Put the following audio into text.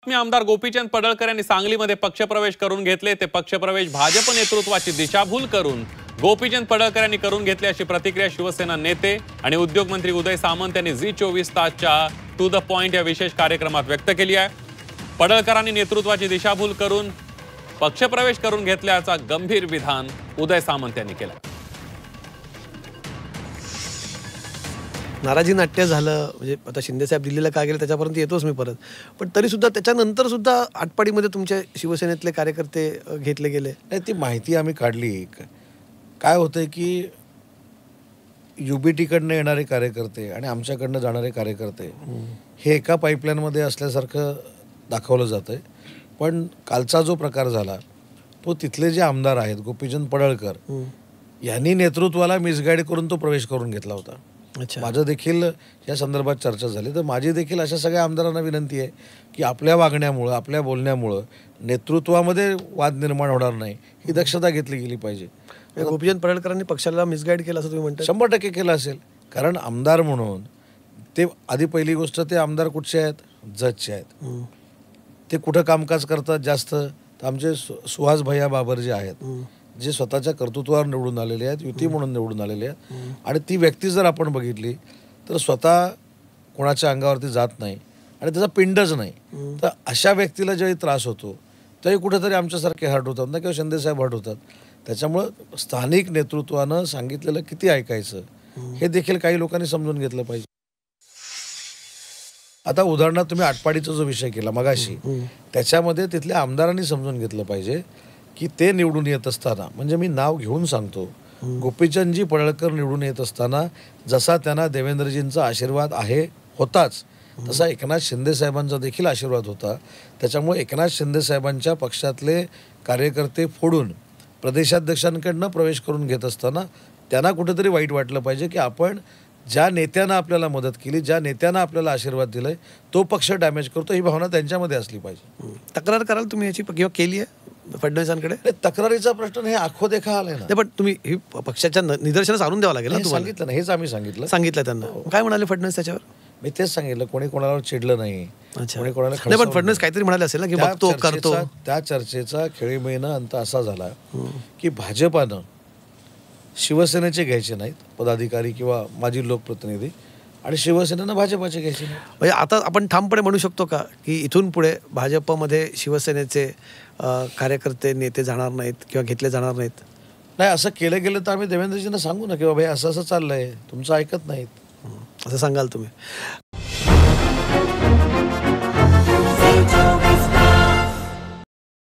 बातमी आमदार गोपीचंद पडळकर यांनी सांगलीमध्ये पक्षप्रवेश करून घेतले। ते पक्षप्रवेश भाजप नेतृत्वाची दिशाभूल करून गोपीचंद पडळकर यांनी करून घेतले अशी प्रतिक्रिया शिवसेना नेते आणि उद्योग मंत्री उदय सामंत यांनी झी 24 तासच्या टू द पॉइंट या विशेष कार्यक्रमात व्यक्त केली आहे। पडळकरांनी नेतृत्वाची दिशाभूल करून पक्षप्रवेश करून घेतल्याचा गंभीर विधान उदय सामंत यांनी केलं। नाराजी नाट्य झालं म्हणजे आता शिंदे साहेब दिल्लीला का गेले त्याच्यापर्यंत येतोच मी परत, पण तरी सुद्धा त्याच्यानंतर सुद्धा आटपाडीमध्ये तुमच्या शिवसेनेतले कार्यकर्ते घेतले गेले नाही, ती माहिती आम्ही काढली। काय होतंय की युबीटीकडनं येणारे कार्यकर्ते आणि आमच्याकडनं जाणारे कार्यकर्ते हे एका पाईपलाईनमध्ये असल्यासारखं दाखवलं जातंय, पण कालचा जो प्रकार झाला तो तिथले जे आमदार आहेत गोपीचंद पडळकर यांनी नेतृत्वाला मिसगाईड करून तो प्रवेश करून घेतला होता। माझं देखील या संदर्भात चर्चा झाली, तर माझी देखील अशा सगळ्या आमदारांना विनंती आहे की आपल्या वागण्यामुळं आपल्या बोलण्यामुळं नेतृत्वामध्ये वाद निर्माण होणार नाही ही दक्षता घेतली गेली पाहिजे। गोपीचंद पडळकरांनी पक्षाला मिसगाईड केलं असं तुम्ही म्हणता? 100% केलं असेल, कारण आमदार म्हणून ते आधी पहिली गोष्ट ते आमदार कुठचे आहेत, जजचे आहेत। ते कुठं कामकाज करतात जास्त, तर आमचे सुहास भैया बाबर जे आहेत जे स्वतःच्या कर्तृत्वावर निवडून आलेले आहेत, युती म्हणून निवडून आलेले आहेत, आणि ती व्यक्ती जर आपण बघितली तर स्वतः कोणाच्या अंगावरती जात नाही आणि त्याचा पिंडच नाही, तर अशा व्यक्तीला ज्यावेळी त्रास होतो त्यावेळी कुठेतरी आमच्यासारखे हर्ट होतात ना, किंवा शिंदेसाहेब हर्ट होतात। त्याच्यामुळं स्थानिक नेतृत्वानं सांगितलेलं किती ऐकायचं हे देखील काही लोकांनी समजून घेतलं पाहिजे। आता उदाहरणार्थ तुम्ही आटपाडीचा जो विषय केला मगाशी, त्याच्यामध्ये तिथल्या आमदारांनी समजून घेतलं पाहिजे की ते निवडून येत असताना, म्हणजे मी नाव घेऊन सांगतो, गोपीचंदजी पडळकर निवडून येत असताना जसा त्यांना देवेंद्रजींचा आशीर्वाद होताच तसा एकनाथ शिंदे साहेबांचा देखील आशीर्वाद होता। त्याच्यामुळे एकनाथ शिंदे साहेबांच्या पक्षातले कार्यकर्ते फोडून प्रदेशाध्यक्षांकडनं प्रवेश करून घेत असताना त्यांना कुठेतरी वाईट वाटलं पाहिजे की आपण ज्या नेत्यानं आपल्याला मदत केली, ज्या नेत्यानं आपल्याला आशीर्वाद दिलाय, तो पक्ष डॅमेज करतो, ही भावना त्यांच्यामध्ये असली पाहिजे। तक्रार कराल तुम्ही याची किंवा केली आहे फडणवीसांकडे? तक्रारीचा प्रश्न हे आखो देखा आलाय ना, पण तुम्ही ही पक्षाच्या निदर्शनास आणून द्यावं लागेल ना तुम्हाला? सांगितलं ना, हेच आम्ही सांगितलं त्यांना। काय म्हणाले फडणवीस त्याच्यावर? मी तेच सांगितलं, कोणी कोणाला चिडलं नाही, कोणी कोणाला नाही, पण फडणवीस काहीतरी म्हणाले असेल ना की बघतो करतो। त्या चर्चेचा खेळीमेळीनं अंत असा झाला की भाजपानं शिवसेनेचे घ्यायचे नाहीत पदाधिकारी किंवा माजी लोकप्रतिनिधी, आणि शिवसेनेनं भाजपाचे घ्यायचे नाही। म्हणजे आता आपण ठामपणे म्हणू शकतो का की इथून पुढे भाजपमध्ये शिवसेनेचे कार्यकर्ते नेते जाणार नाहीत किंवा घेतले जाणार नाहीत? नाही, असं केलं गेलं तर आम्ही देवेंद्रजींना सांगू ना की बाबा असं असं चाललंय, तुमचं ऐकत नाहीत असं सांगाल तुम्ही?